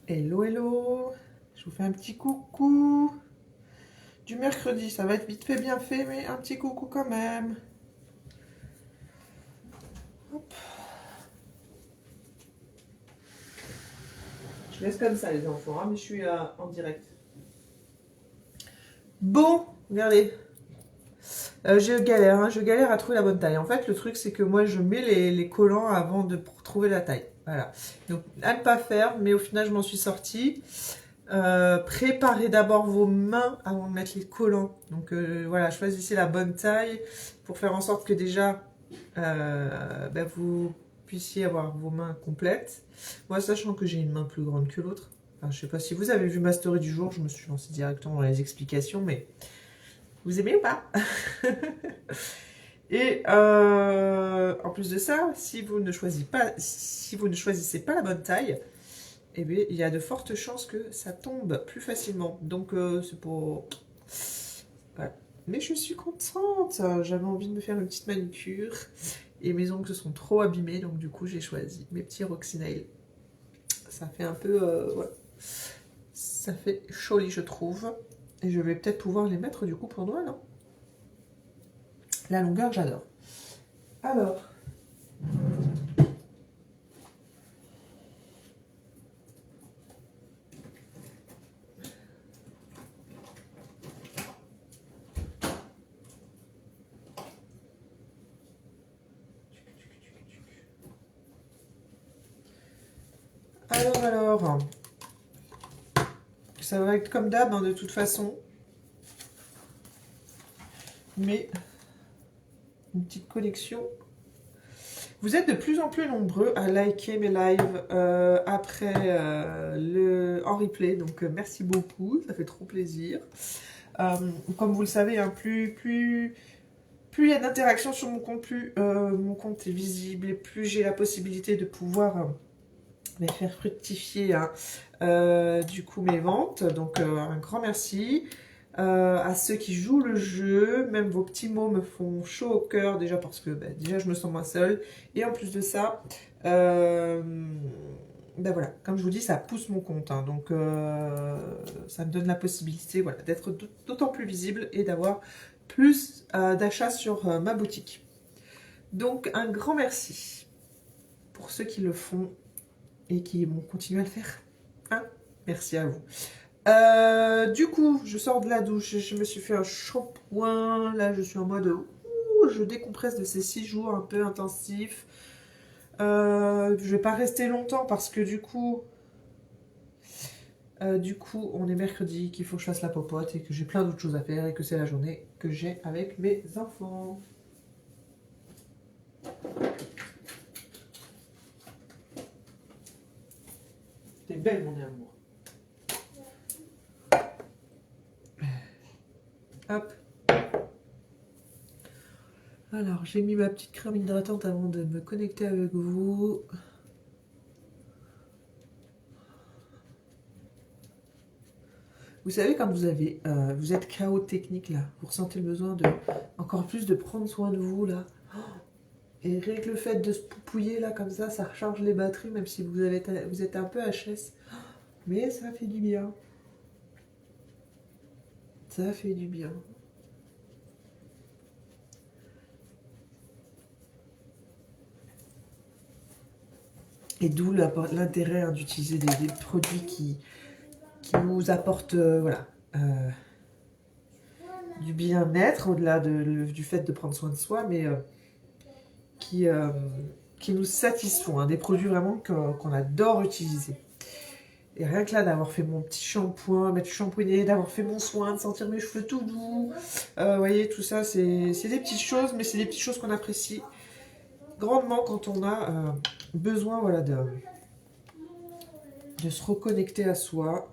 Hello, hello. Je vous fais un petit coucou du mercredi. Ça va être vite fait, bien fait, mais un petit coucou quand même. Hop. Je laisse comme ça les enfants, hein, mais je suis en direct. Bon, regardez. Je galère à trouver la bonne taille. En fait, le truc, c'est que moi, je mets les collants avant de trouver la taille. Voilà. Donc, à ne pas faire, mais au final, je m'en suis sortie. Préparez d'abord vos mains avant de mettre les collants. Donc voilà, choisissez la bonne taille pour faire en sorte que déjà vous puissiez avoir vos mains complètes. Moi, sachant que j'ai une main plus grande que l'autre, enfin, je sais pas si vous avez vu ma story du jour, je me suis lancée directement dans les explications, mais vous aimez ou pas? Et en plus de ça, si vous ne choisissez pas la bonne taille, eh bien, il y a de fortes chances que ça tombe plus facilement. Donc, c'est pour... Voilà. Mais je suis contente. J'avais envie de me faire une petite manicure. Et mes ongles se sont trop abîmés. Donc, du coup, j'ai choisi mes petits Roxy Nail. Ça fait un peu... voilà. Ça fait joli, je trouve. Et je vais peut-être pouvoir les mettre, du coup, pour Noël. Hein. La longueur, j'adore. Alors... Alors... Ça va être comme d'hab, hein, de toute façon. Mais... Une petite collection. Vous êtes de plus en plus nombreux à liker mes lives après en replay, donc merci beaucoup, ça fait trop plaisir. Comme vous le savez, hein, plus il y a d'interaction sur mon compte, plus mon compte est visible et plus j'ai la possibilité de pouvoir faire fructifier hein, du coup mes ventes. Donc un grand merci. À ceux qui jouent le jeu, même vos petits mots me font chaud au cœur déjà parce que déjà je me sens moins seule et en plus de ça voilà, comme je vous dis ça pousse mon compte hein, donc ça me donne la possibilité voilà, d'être d'autant plus visible et d'avoir plus d'achats sur ma boutique. Donc un grand merci pour ceux qui le font et qui vont continuer à le faire. Hein, merci à vous. Du coup, je sors de la douche, je me suis fait un shampoing, là je suis en mode je décompresse de ces 6 jours un peu intensifs. Je vais pas rester longtemps parce que du coup, on est mercredi, qu'il faut que je fasse la popote et que j'ai plein d'autres choses à faire et que c'est la journée que j'ai avec mes enfants. T'es belle mon amour. Hop. Alors, j'ai mis ma petite crème hydratante avant de me connecter avec vous. Vous savez, quand vous êtes KO technique là, vous ressentez le besoin de encore plus de prendre soin de vous là. Et rien que le fait de se poupouiller là comme ça recharge les batteries même si vous êtes un peu HS. Mais ça fait du bien. Ça fait du bien. Et d'où l'intérêt hein, d'utiliser des produits qui vous apportent voilà, du bien-être au-delà du fait de prendre soin de soi, mais qui, euh, qui nous satisfont. Hein, des produits vraiment qu'on adore utiliser. Et rien que là, d'avoir fait mon petit shampoing, m'être shampooiné, d'avoir fait mon soin, de sentir mes cheveux tout doux, vous voyez, tout ça, c'est des petites choses, mais c'est des petites choses qu'on apprécie grandement quand on a besoin voilà, de se reconnecter à soi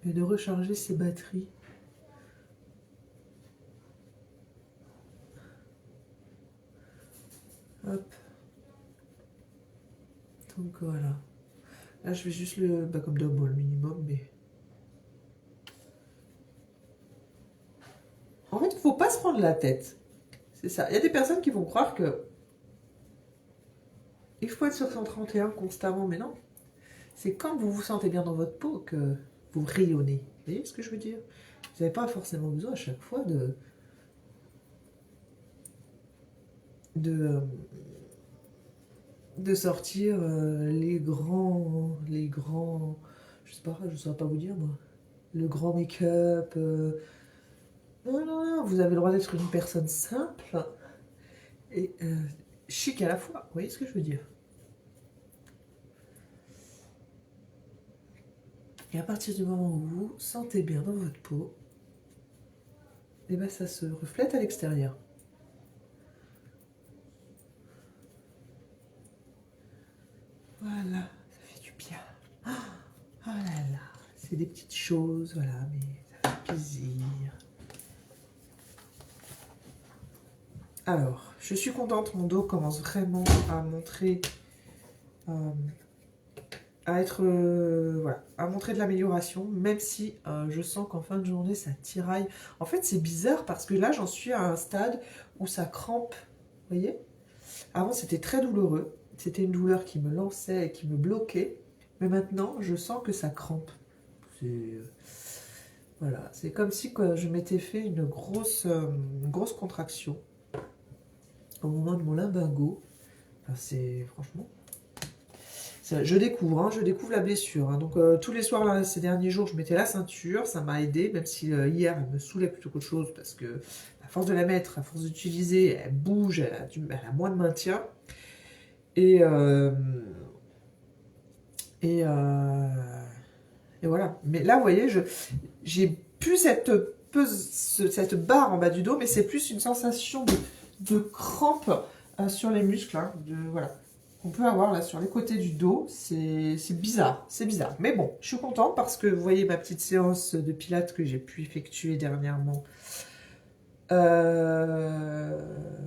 et de recharger ses batteries. Hop. Donc voilà. Là, je vais juste comme d'hab, le minimum, mais... En fait, il ne faut pas se prendre la tête. C'est ça. Il y a des personnes qui vont croire que il faut être sur 131 constamment, mais non. C'est quand vous vous sentez bien dans votre peau que vous rayonnez. Vous voyez ce que je veux dire? Vous n'avez pas forcément besoin à chaque fois de, de sortir je sais pas, je ne saurais pas vous dire moi, le grand make-up. Non, non, non, vous avez le droit d'être une personne simple et chic à la fois. Vous voyez ce que je veux dire? Et à partir du moment où vous vous sentez bien dans votre peau, et ben ça se reflète à l'extérieur. Voilà, ça fait du bien. Oh là là, c'est des petites choses, voilà, mais ça fait plaisir. Alors, je suis contente, mon dos commence vraiment à montrer, voilà, à montrer de l'amélioration, même si je sens qu'en fin de journée, ça tiraille. En fait, c'est bizarre parce que là, j'en suis à un stade où ça crampe, vous voyez? Avant, c'était très douloureux. C'était une douleur qui me lançait et qui me bloquait. Mais maintenant, je sens que ça crampe. Voilà, c'est comme si quoi, je m'étais fait une grosse contraction au moment de mon lumbago. Enfin, c'est franchement... Je découvre, hein, je découvre la blessure. Hein. Donc tous les soirs, là, ces derniers jours, je mettais la ceinture. Ça m'a aidé, même si hier, elle me saoulait plutôt qu'autre chose. Parce que à force de la mettre, à force d'utiliser, elle bouge, elle a moins de maintien. Et, et, euh, et voilà. Mais là, vous voyez, j'ai plus cette barre en bas du dos, mais c'est plus une sensation de crampe sur les muscles. Hein, voilà. On peut avoir là sur les côtés du dos. C'est bizarre. C'est bizarre. Mais bon, je suis contente parce que vous voyez ma petite séance de pilates que j'ai pu effectuer dernièrement.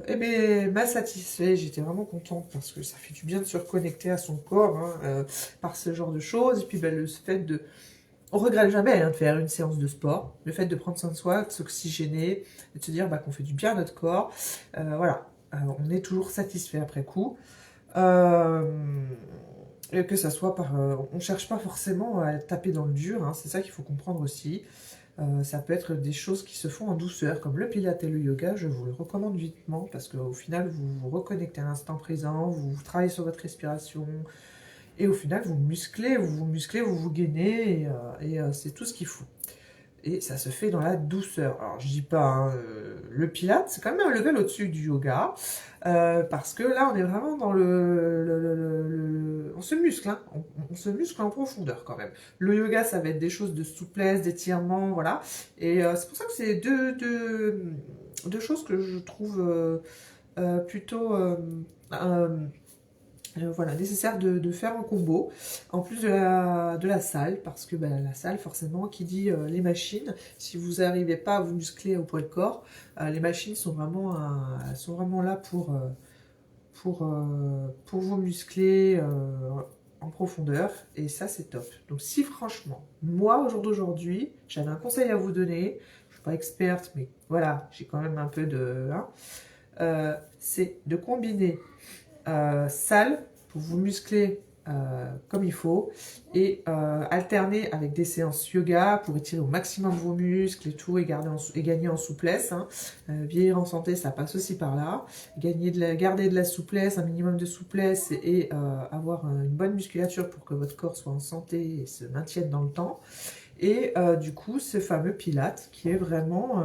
Eh bien, m'a satisfait, j'étais vraiment contente parce que ça fait du bien de se reconnecter à son corps hein, par ce genre de choses. Et puis ben, le fait de... On regrette jamais hein, de faire une séance de sport, le fait de prendre soin de soi, de s'oxygéner, et de se dire bah, qu'on fait du bien à notre corps. Voilà, on est toujours satisfait après coup. Et que ça soit par... on ne cherche pas forcément à taper dans le dur, hein, c'est ça qu'il faut comprendre aussi. Ça peut être des choses qui se font en douceur, comme le pilates et le yoga, je vous le recommande vivement, parce qu'au final, vous vous reconnectez à l'instant présent, vous travaillez sur votre respiration, et au final, vous vous gainez, et c'est tout ce qu'il faut. Et ça se fait dans la douceur. Alors, je dis pas, hein, le pilates, c'est quand même un level au-dessus du yoga, parce que là, on est vraiment dans on se muscle, hein, on se muscle en profondeur quand même. Le yoga, ça va être des choses de souplesse, d'étirement, voilà. Et c'est pour ça que c'est deux choses que je trouve plutôt... voilà, nécessaire de faire un combo, en plus de la salle, parce que ben, la salle, forcément, qui dit les machines, si vous n'arrivez pas à vous muscler au poids de corps, les machines sont vraiment là pour vous muscler en profondeur, et ça, c'est top. Donc si franchement, moi, au jour d'aujourd'hui, j'avais un conseil à vous donner, je ne suis pas experte, mais voilà, j'ai quand même un peu de... Hein, c'est de combiner salle pour vous muscler comme il faut et alterner avec des séances yoga pour étirer au maximum vos muscles et tout et, gagner en souplesse. Hein. Vieillir en santé, ça passe aussi par là. Garder de la souplesse, un minimum de souplesse et avoir une bonne musculature pour que votre corps soit en santé et se maintienne dans le temps. Et du coup, ce fameux Pilates qui est vraiment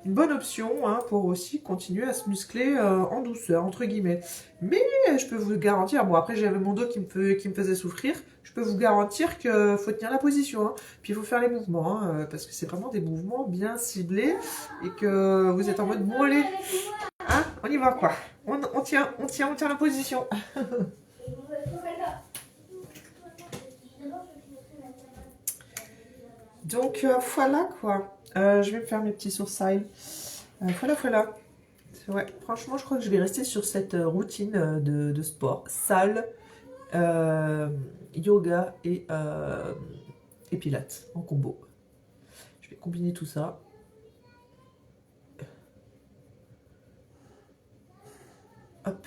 une bonne option hein, pour aussi continuer à se muscler en douceur, entre guillemets. Mais je peux vous garantir, bon après j'avais mon dos qui me faisait souffrir, je peux vous garantir qu'il faut tenir la position, hein. Puis il faut faire les mouvements, hein, parce que c'est vraiment des mouvements bien ciblés et que vous êtes en mode bon allez, hein, on y va quoi. On tient la position. Donc voilà quoi. Je vais me faire mes petits sourcils. Voilà. Ouais, franchement, je crois que je vais rester sur cette routine de sport. Salle, yoga et pilates en combo. Je vais combiner tout ça. Hop.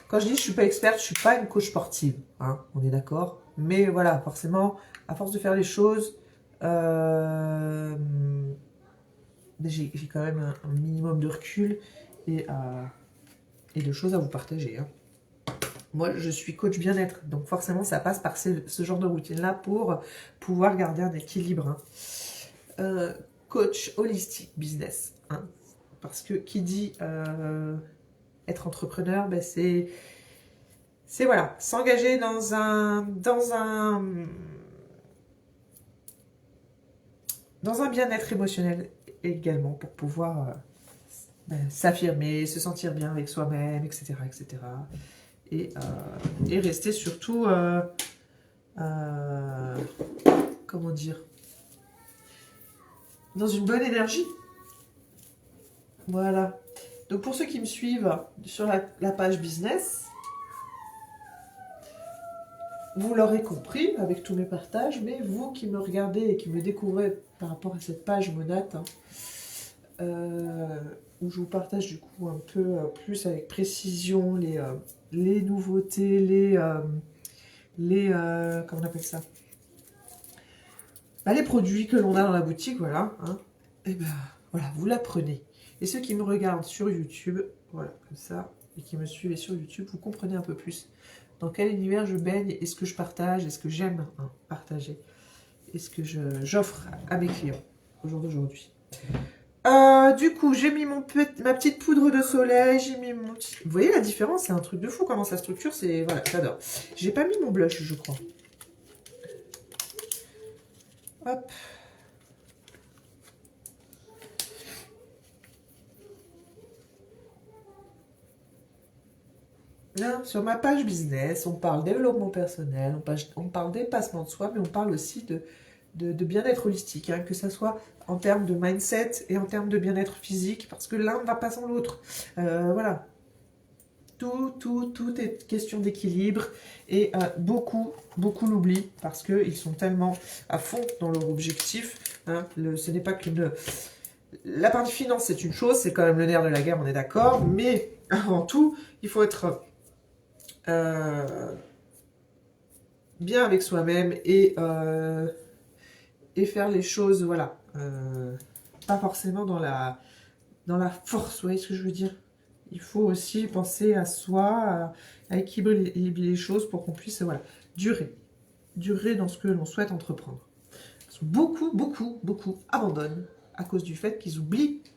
Quand je dis je suis pas experte, je suis pas une coach sportive, hein, on est d'accord. Mais voilà, forcément, à force de faire les choses, j'ai quand même un minimum de recul et de choses à vous partager. Hein. Moi, je suis coach bien-être, donc forcément, ça passe par ce genre de routine-là pour pouvoir garder un équilibre. Hein. Coach holistique business, hein, parce que qui dit être entrepreneur, ben c'est voilà, s'engager dans un bien-être émotionnel également pour pouvoir s'affirmer, se sentir bien avec soi-même, etc., etc. Et rester surtout, comment dire, dans une bonne énergie. Voilà. Donc pour ceux qui me suivent sur la page business, vous l'aurez compris avec tous mes partages, mais vous qui me regardez et qui me découvrez par rapport à cette page Monat, hein, où je vous partage du coup un peu plus avec précision les nouveautés, comment on appelle ça, les produits que l'on a dans la boutique, voilà. Hein, et ben voilà, vous la prenez. Et ceux qui me regardent sur YouTube, voilà, comme ça, et qui me suivent sur YouTube, vous comprenez un peu plus dans quel univers je baigne, et ce que je partage, et ce que j'aime partager, et ce que j'offre à mes clients au jour d'aujourd'hui. Du coup, j'ai mis ma petite poudre de soleil, j'ai mis mon petit... Vous voyez la différence, c'est un truc de fou comment ça structure, c'est... Voilà, j'adore. J'ai pas mis mon blush, je crois. Hop. Là, sur ma page business, on parle développement personnel, on parle dépassement de soi, mais on parle aussi de bien-être holistique, hein, que ce soit en termes de mindset et en termes de bien-être physique, parce que l'un ne va pas sans l'autre. Voilà. Tout est question d'équilibre et beaucoup l'oublient parce qu'ils sont tellement à fond dans leur objectif. Hein, ce n'est pas qu'une... La partie finance, c'est une chose, c'est quand même le nerf de la guerre, on est d'accord, mais avant tout, il faut être bien avec soi-même et faire les choses, voilà, pas forcément dans la force, vous voyez ce que je veux dire? Il faut aussi penser à soi, à équilibrer les choses pour qu'on puisse, voilà, durer dans ce que l'on souhaite entreprendre. Parce que beaucoup abandonnent à cause du fait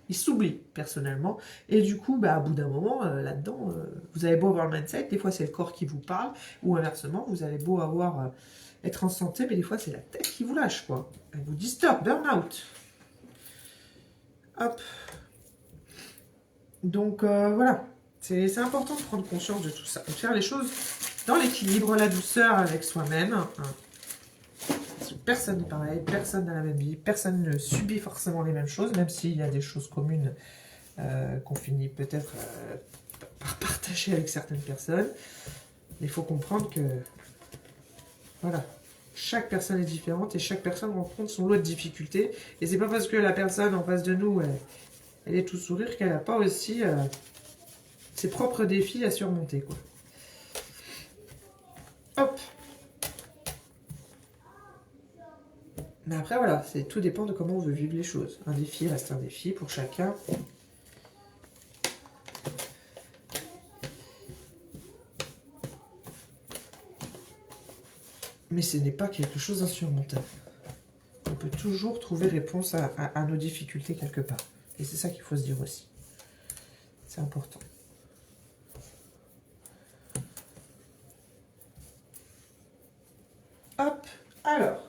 ils s'oublient personnellement, et du coup, à bout d'un moment, là-dedans, vous avez beau avoir le mindset, des fois c'est le corps qui vous parle, ou inversement, vous avez beau être en santé, mais des fois c'est la tête qui vous lâche, quoi. Elle vous dit stop, burn out. Hop. Donc voilà, c'est important de prendre conscience de tout ça, de faire les choses dans l'équilibre, la douceur avec soi-même. Hein. Personne n'est pareil, personne n'a la même vie, personne ne subit forcément les mêmes choses, même s'il y a des choses communes qu'on finit peut-être par partager avec certaines personnes. Il faut comprendre que voilà, chaque personne est différente et chaque personne rencontre son lot de difficultés. Et c'est pas parce que la personne en face de nous, elle est tout sourire qu'elle n'a pas aussi ses propres défis à surmonter, quoi. Hop. Mais après, voilà, tout dépend de comment on veut vivre les choses. Un défi reste un défi pour chacun. Mais ce n'est pas quelque chose d'insurmontable. On peut toujours trouver réponse à nos difficultés quelque part. Et c'est ça qu'il faut se dire aussi. C'est important. Hop, alors.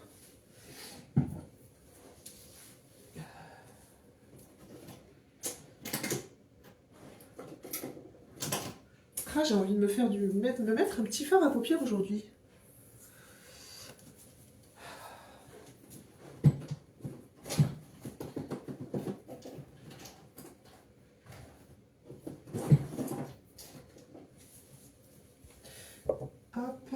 Ah, j'ai envie de me mettre un petit fard à paupières aujourd'hui. Hop.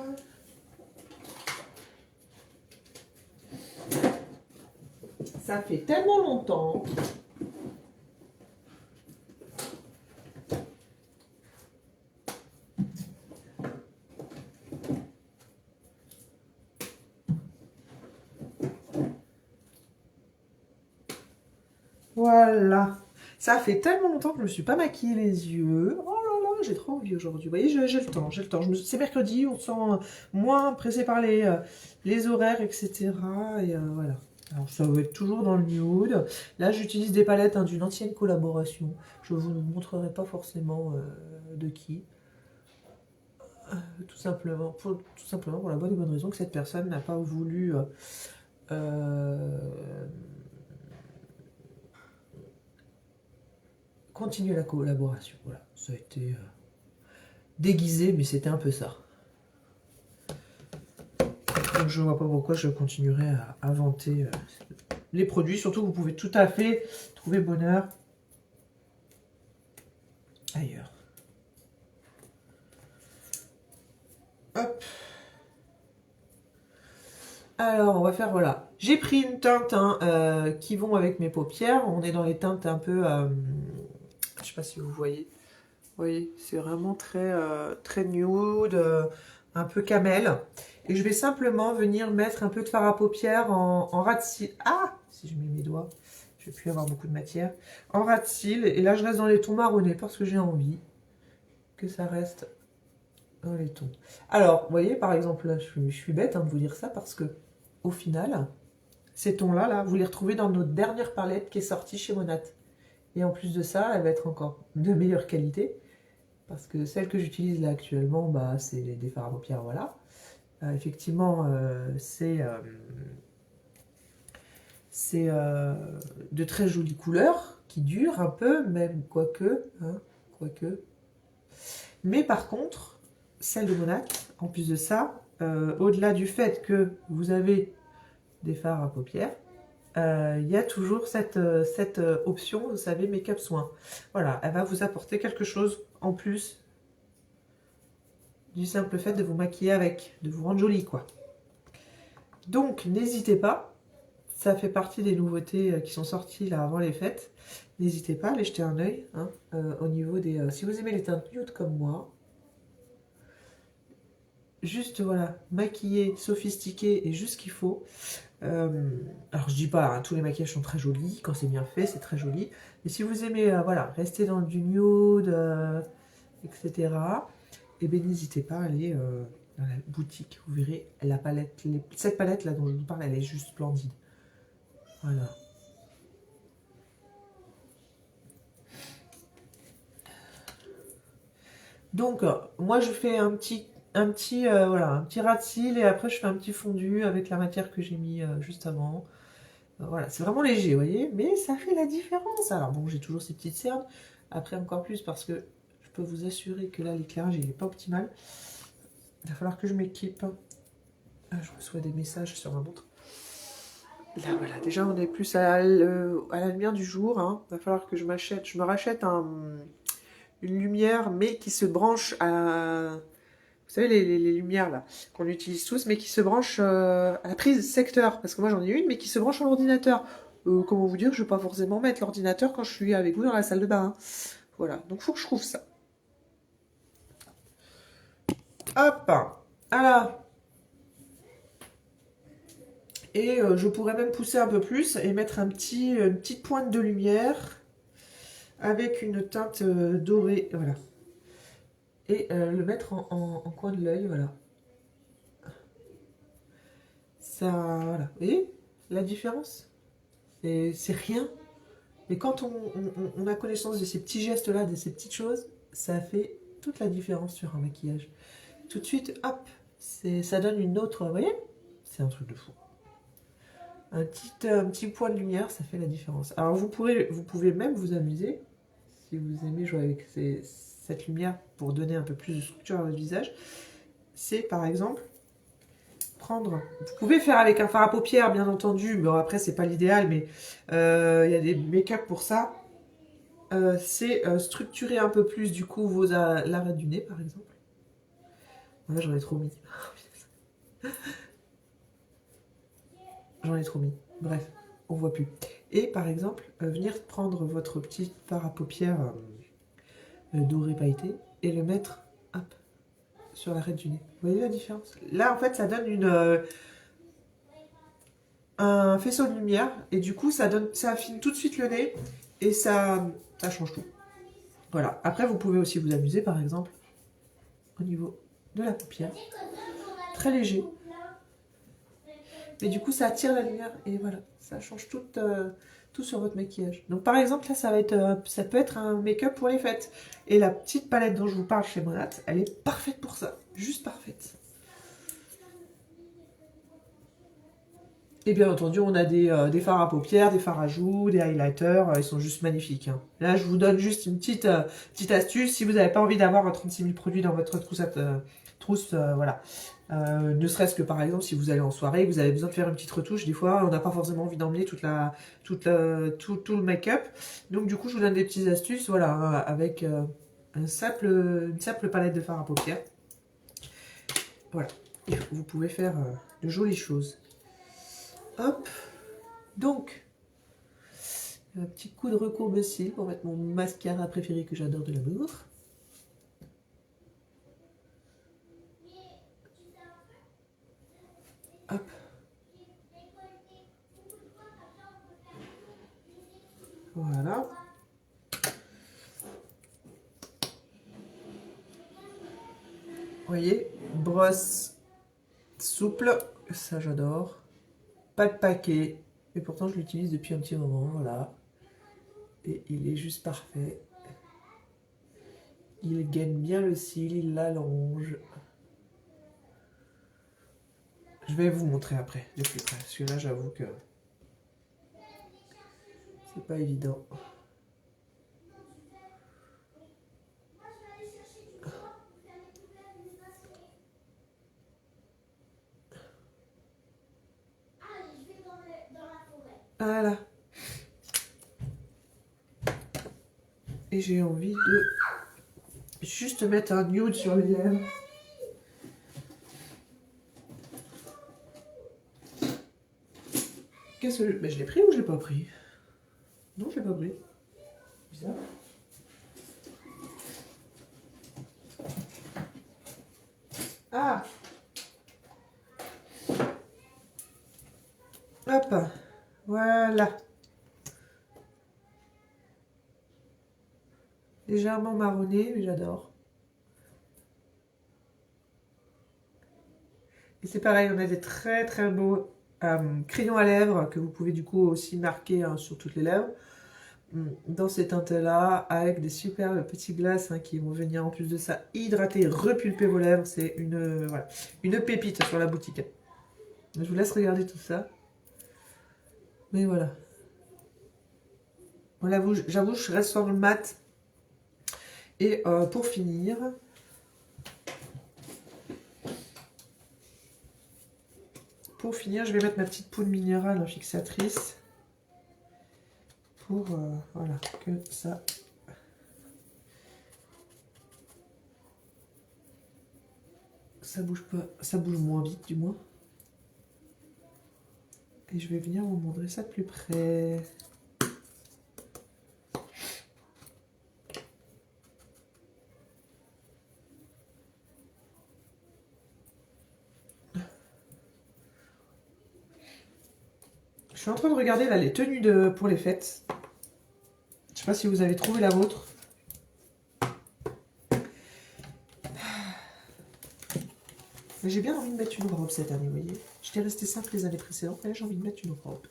Ça fait tellement longtemps. Voilà. Ça fait tellement longtemps que je ne me suis pas maquillé les yeux. Oh là là, j'ai trop envie aujourd'hui. Vous voyez, j'ai le temps, j'ai le temps. C'est mercredi, on se sent moins pressé par les horaires, etc. Et voilà. Alors ça va être toujours dans le nude. Là, j'utilise des palettes d'une ancienne collaboration. Je ne vous montrerai pas forcément de qui. Tout simplement pour la bonne et bonne raison que cette personne n'a pas voulu continuer la collaboration. Voilà, ça a été déguisé, mais c'était un peu ça. Donc je ne vois pas pourquoi je continuerai à inventer les produits. Surtout, vous pouvez tout à fait trouver bonheur ailleurs. Hop. Alors, on va faire, voilà. J'ai pris une teinte qui vont avec mes paupières. On est dans les teintes un peu... je sais pas si vous voyez. Vous voyez, c'est vraiment très nude, un peu camel. Et je vais simplement venir mettre un peu de fard à paupières en ras de cils. Ah! Si je mets mes doigts, je vais plus avoir beaucoup de matière. En ras de cils. Et là, je reste dans les tons marronnés parce que j'ai envie que ça reste dans les tons. Alors, vous voyez, par exemple, là, je suis bête de vous dire ça parce que, au final, ces tons-là, là, vous les retrouvez dans notre dernière palette qui est sortie chez Monat. Et en plus de ça, elle va être encore de meilleure qualité. Parce que celle que j'utilise là actuellement, bah, c'est des fards à paupières, voilà. Effectivement, c'est de très jolies couleurs qui durent un peu, même quoique. Hein, quoique. Mais par contre, celle de Monat, en plus de ça, au-delà du fait que vous avez des fards à paupières, il y a toujours cette option, vous savez, make-up soin. Voilà, elle va vous apporter quelque chose en plus du simple fait de vous maquiller avec, de vous rendre jolie, quoi. Donc, n'hésitez pas, ça fait partie des nouveautés qui sont sorties là avant les fêtes. N'hésitez pas à aller jeter un œil hein, au niveau des... si vous aimez les teintes nude comme moi, juste, voilà, maquillé, sophistiqué et juste ce qu'il faut. Alors, je dis pas, hein, tous les maquillages sont très jolis, quand c'est bien fait, c'est très joli. Mais si vous aimez, voilà, rester dans du nude, etc., et bien n'hésitez pas à aller dans la boutique, vous verrez la palette, cette palette là dont je vous parle, elle est juste splendide. Voilà. Donc moi je fais voilà, un petit ras de cils et après je fais un petit fondu avec la matière que j'ai mis juste avant. Voilà, c'est vraiment léger, vous voyez, mais ça fait la différence. Alors bon, j'ai toujours ces petites cernes, après encore plus parce que je peux vous assurer que là l'éclairage il n'est pas optimal. Il va falloir que je m'équipe. Je reçois des messages sur ma montre. Là voilà, déjà on est plus à la lumière du jour. Hein. Il va falloir que je me rachète une lumière, mais qui se branche à... Vous savez, les lumières là, qu'on utilise tous, mais qui se branche à la prise secteur. Parce que moi j'en ai une, mais qui se branche à l'ordinateur. Comment vous dire, je ne vais pas forcément mettre l'ordinateur quand je suis avec vous dans la salle de bain. Hein. Voilà, donc il faut que je trouve ça. Hop, voilà. Et je pourrais même pousser un peu plus et mettre une petite pointe de lumière avec une teinte dorée, voilà. Et le mettre en coin de l'œil, voilà. Ça, voilà. Vous voyez la différence? C'est rien. Mais quand on a connaissance de ces petits gestes-là, de ces petites choses, ça fait toute la différence sur un maquillage. Tout de suite, hop, ça donne une autre, vous voyez? C'est un truc de fou. Un petit point de lumière, ça fait la différence. Alors vous pouvez même vous amuser, si vous aimez jouer avec cette lumière pour donner un peu plus de structure à votre visage. C'est par exemple prendre... Vous pouvez faire avec un fard à paupières, bien entendu. Bon, après, c'est pas l'idéal, mais il y a des make-up pour ça. C'est structurer un peu plus, du coup, l'arrêt du nez, par exemple. Là, j'en ai trop mis. J'en ai trop mis. Bref, on voit plus. Et par exemple, venir prendre votre petit fard à paupières doré pailleté et le mettre hop, sur l'arête du nez. Vous voyez la différence? Là, en fait, ça donne un faisceau de lumière et du coup, ça affine tout de suite le nez Et ça change tout. Voilà. Après, vous pouvez aussi vous amuser, par exemple, au niveau de la paupière. Très léger. Et du coup, ça attire la lumière et voilà, ça change tout sur votre maquillage. Donc par exemple, là, ça peut être un make-up pour les fêtes. Et la petite palette dont je vous parle chez Monat, elle est parfaite pour ça. Juste parfaite. Et bien entendu, on a des fards à paupières, des fards à joues, des highlighters. Ils sont juste magnifiques. Hein. Là, je vous donne juste une petite astuce. Si vous n'avez pas envie d'avoir 36 000 produits dans votre trousse, voilà. Ne serait-ce que par exemple, si vous allez en soirée, vous avez besoin de faire une petite retouche. Des fois, on n'a pas forcément envie d'emmener tout le make-up. Donc du coup, je vous donne des petites astuces. Voilà, hein, avec une simple palette de fard à paupières. Voilà. Et vous pouvez faire de jolies choses. Hop, donc, un petit coup de recourbe cils pour mettre mon mascara préféré que j'adore de l'amour. Hop. Voilà. Vous voyez, brosse souple, ça j'adore. Pas de paquet, et pourtant je l'utilise depuis un petit moment, voilà. Et il est juste parfait. Il gaine bien le cil, il l'allonge. Je vais vous montrer après, de plus près, parce que là j'avoue que c'est pas évident. Voilà. Et j'ai envie de juste mettre un nude sur les lèvres. Qu'est-ce que je l'ai pris ou je l'ai pas pris? Non, je l'ai pas pris. Bizarre. Ah! Hop! Voilà. Légèrement marronné, mais j'adore. Et c'est pareil, on a des très très beaux crayons à lèvres que vous pouvez du coup aussi marquer sur toutes les lèvres. Dans ces teintes-là, avec des super petits glaces qui vont venir en plus de ça hydrater, repulper vos lèvres. C'est voilà, une pépite sur la boutique. Je vous laisse regarder tout ça. Mais voilà. Voilà, j'avoue, je reste sur le mat. Et pour finir, je vais mettre ma petite poudre minérale fixatrice pour voilà, que ça bouge pas, ça bouge moins vite du moins. Et je vais venir vous montrer ça de plus près. Je suis en train de regarder là les tenues pour les fêtes. Je sais pas si vous avez trouvé la vôtre. Mais j'ai bien envie de mettre une robe cette année, vous voyez. J'étais restée simple les années précédentes, mais là j'ai envie de mettre une robe.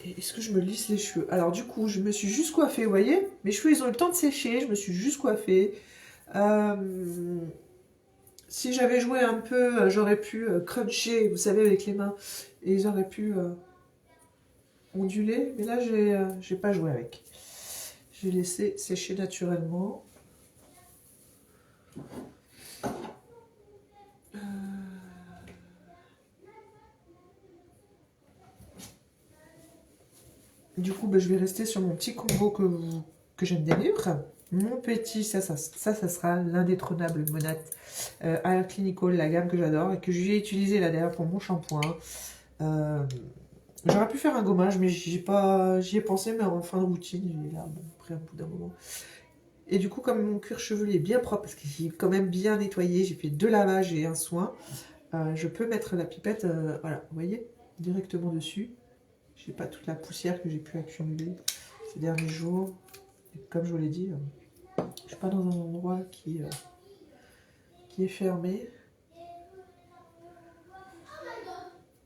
Et est-ce que je me lisse les cheveux? Alors du coup, je me suis juste coiffée, vous voyez. Mes cheveux, ils ont eu le temps de sécher, je me suis juste coiffée. Si j'avais joué un peu, j'aurais pu cruncher, vous savez, avec les mains. Et j'aurais pu onduler. Mais là, j'ai pas joué avec. J'ai laissé sécher naturellement. Du coup, je vais rester sur mon petit combo que j'aime bien vivre. Mon petit, ça sera l'indétrônable Monat Hair Clinical, la gamme que j'adore et que j'ai utilisé là d'ailleurs pour mon shampoing. J'aurais pu faire un gommage, mais j'y ai pensé, mais en fin de routine, il est là, bon, après un bout d'un moment. Et du coup, comme mon cuir chevelu est bien propre, parce que j'ai quand même bien nettoyé, j'ai fait 2 lavages et un soin, je peux mettre la pipette, voilà, vous voyez. directement dessus. Je n'ai pas toute la poussière que j'ai pu accumuler ces derniers jours. Et comme je vous l'ai dit, je ne suis pas dans un endroit qui est fermé.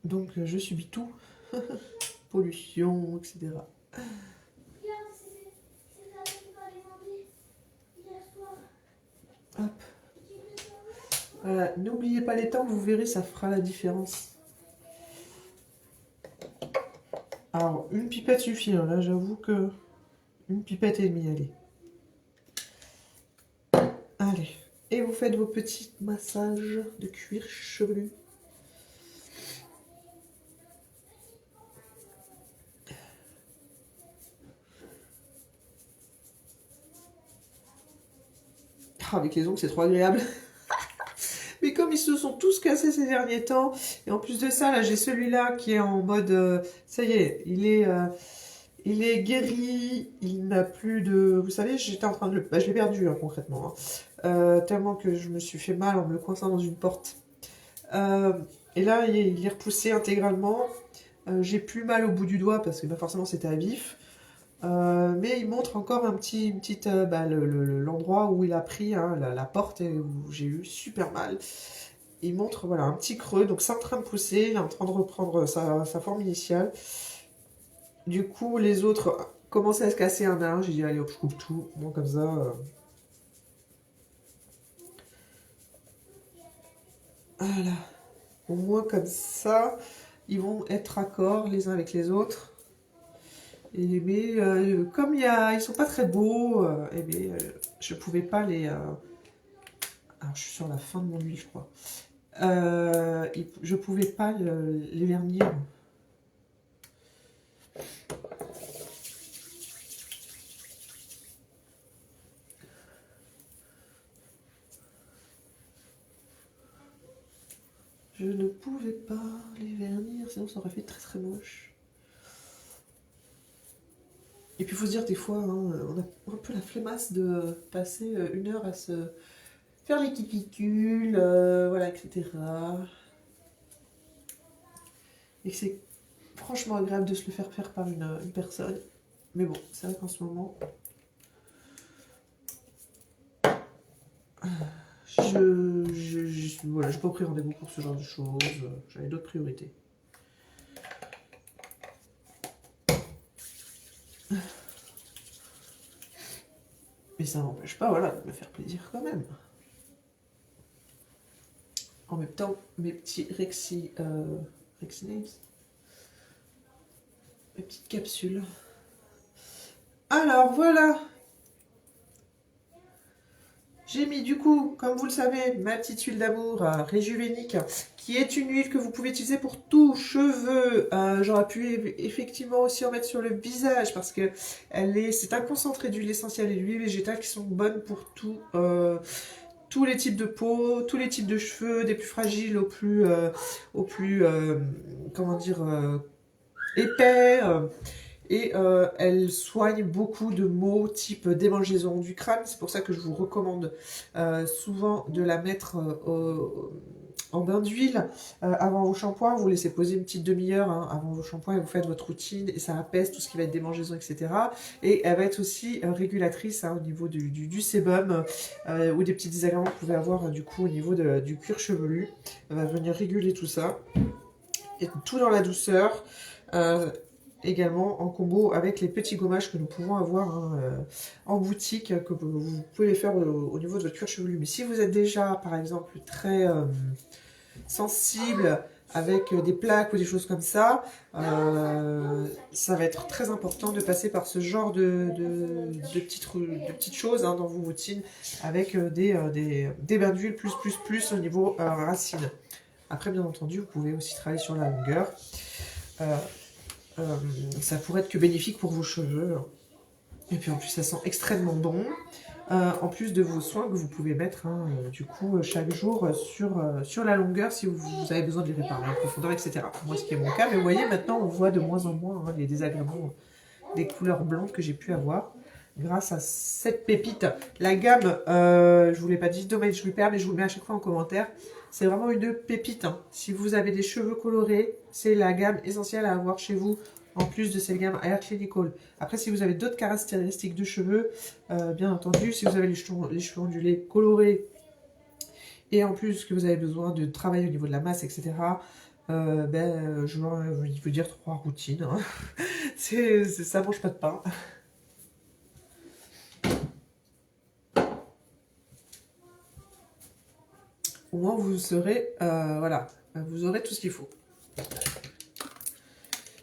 Donc je subis tout. Pollution, etc. Hop. Voilà, n'oubliez pas les temps, vous verrez, ça fera la différence. Alors, une pipette suffit, hein. Là j'avoue que une pipette et demie, allez. Allez, et vous faites vos petits massages de cuir chevelu. Ah, avec les ongles, c'est trop agréable. Mais comme ils se sont tous cassés ces derniers temps, et en plus de ça, là, j'ai celui-là qui est en mode... ça y est, il est guéri, il n'a plus de... Vous savez, j'étais en train de le... Bah, je l'ai perdu, hein, concrètement. Hein. Tellement que je me suis fait mal en me le coinçant dans une porte. Et là, il est repoussé intégralement. J'ai plus mal au bout du doigt, parce que bah, forcément, c'était à vif. Mais il montre encore l'endroit où il a pris hein, la porte et où j'ai eu super mal. Il montre voilà, un petit creux, donc c'est en train de pousser, il est en train de reprendre sa forme initiale. Du coup, les autres commençaient à se casser un à un. J'ai dit, allez hop, je coupe tout. Bon, comme ça. Voilà. Au moins, comme ça, ils vont être raccords les uns avec les autres. Mais comme ils sont pas très beaux, je pouvais pas les... alors je suis sur la fin de mon huile, je crois. Je pouvais pas les vernir. Je ne pouvais pas les vernir, sinon ça aurait fait très très moche. Et puis il faut se dire des fois, hein, on a un peu la flemmasse de passer 1 heure à se faire les cuticules, voilà, etc. Et que c'est franchement agréable de se le faire faire par une personne. Mais bon, c'est vrai qu'en ce moment, voilà, j'ai pas pris rendez-vous pour ce genre de choses. J'avais d'autres priorités. Mais ça n'empêche pas, voilà, de me faire plaisir quand même. En même temps, mes petits Rexinames, mes petites capsules. Alors voilà, j'ai mis du coup, comme vous le savez, ma petite huile d'amour Réjuvénique, qui est une huile que vous pouvez utiliser pour tous cheveux. J'aurais pu effectivement aussi en mettre sur le visage parce que c'est un concentré d'huile essentielle et d'huile végétale qui sont bonnes pour tous les types de peau, tous les types de cheveux, des plus fragiles aux plus comment dire, épais. Et elle soigne beaucoup de maux type démangeaison du crâne. C'est pour ça que je vous recommande souvent de la mettre en bain d'huile avant vos shampoings. Vous laissez poser une petite demi-heure hein, avant vos shampoings et vous faites votre routine et ça apaise tout ce qui va être démangeaison, etc. Et elle va être aussi régulatrice hein, au niveau du sébum ou des petits désagréments que vous pouvez avoir du coup au niveau du cuir chevelu. Elle va venir réguler tout ça. Et tout dans la douceur. Également en combo avec les petits gommages que nous pouvons avoir hein, en boutique, que vous pouvez les faire au niveau de votre cuir chevelu. Mais si vous êtes déjà, par exemple, très sensible avec des plaques ou des choses comme ça, ça va être très important de passer par ce genre de petites choses hein, dans vos routines avec des bains d'huile plus au niveau racine. Après, bien entendu, vous pouvez aussi travailler sur la longueur. Ça pourrait être que bénéfique pour vos cheveux. Et puis en plus, ça sent extrêmement bon. En plus de vos soins que vous pouvez mettre hein, du coup chaque jour sur la longueur si vous avez besoin de les réparer en profondeur, etc. Moi, ce qui est mon cas. Mais vous voyez, maintenant, on voit de moins en moins hein, les désagréments des couleurs blanches que j'ai pu avoir grâce à cette pépite. La gamme, je ne vous l'ai pas dit, Domaine Rupert, mais je vous le mets à chaque fois en commentaire. C'est vraiment une pépite, hein. Si vous avez des cheveux colorés, c'est la gamme essentielle à avoir chez vous, en plus de cette gamme Hair Clinical. Après, si vous avez d'autres caractéristiques de cheveux, bien entendu, si vous avez les cheveux ondulés colorés, et en plus que vous avez besoin de travailler au niveau de la masse, etc., je vais vous dire 3 routines, hein. Ça mange pas de pain. Au moins, vous serez, voilà, vous aurez tout ce qu'il faut.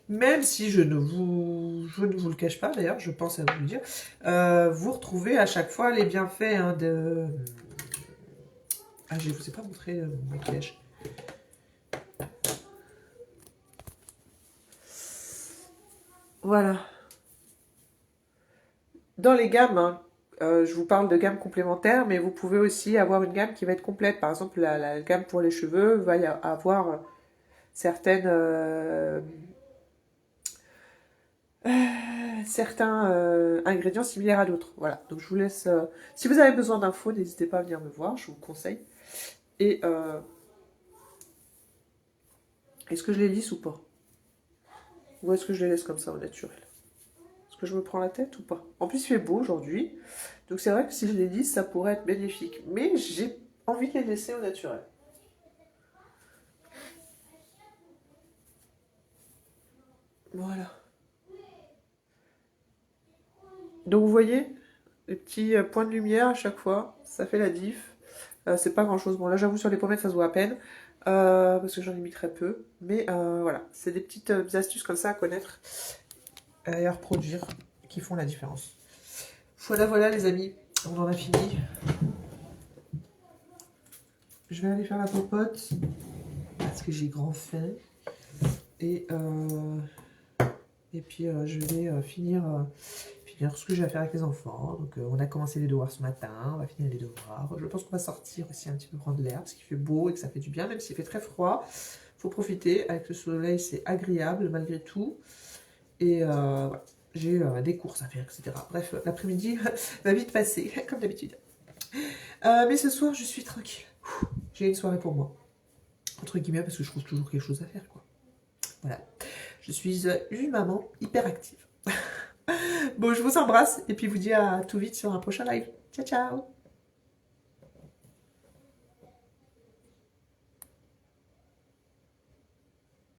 Même si je ne vous le cache pas, d'ailleurs, je pense à vous le dire, vous retrouvez à chaque fois les bienfaits, hein, de... Ah, je ne vous ai pas montré mon maquillage. Voilà. Dans les gammes, hein, je vous parle de gamme complémentaire, mais vous pouvez aussi avoir une gamme qui va être complète. Par exemple, la gamme pour les cheveux va y avoir certaines... certains ingrédients similaires à d'autres. Voilà, donc je vous laisse... si vous avez besoin d'infos, n'hésitez pas à venir me voir, je vous conseille. Et est-ce que je les lisse ou pas? Ou est-ce que je les laisse comme ça au naturel? Est-ce que je me prends la tête ou pas? En plus, il fait beau aujourd'hui, donc c'est vrai que si je les lisse, ça pourrait être bénéfique. Mais j'ai envie de les laisser au naturel. Voilà. Donc vous voyez, les petits points de lumière à chaque fois, ça fait la diff. C'est pas grand chose. Bon là j'avoue sur les pommettes ça se voit à peine, parce que j'en ai mis très peu. Mais voilà, c'est des petites astuces comme ça à connaître et à reproduire qui font la différence. Voilà, voilà les amis, on en a fini. Je vais aller faire la popote parce que j'ai grand faim. Et puis je vais finir ce que j'ai à faire avec les enfants. Donc on a commencé les devoirs ce matin, on va finir les devoirs. Je pense qu'on va sortir aussi un petit peu prendre l'air parce qu'il fait beau et que ça fait du bien, même s'il fait très froid. Il faut profiter, avec le soleil c'est agréable malgré tout. Et voilà, j'ai des courses à faire, etc. Bref, l'après-midi va vite passer, comme d'habitude. Mais ce soir je suis tranquille. J'ai une soirée pour moi. Entre guillemets, parce que je trouve toujours quelque chose à faire, quoi. Voilà. Je suis une maman hyper active. Bon, je vous embrasse et puis vous dis à tout vite sur un prochain live. Ciao, ciao!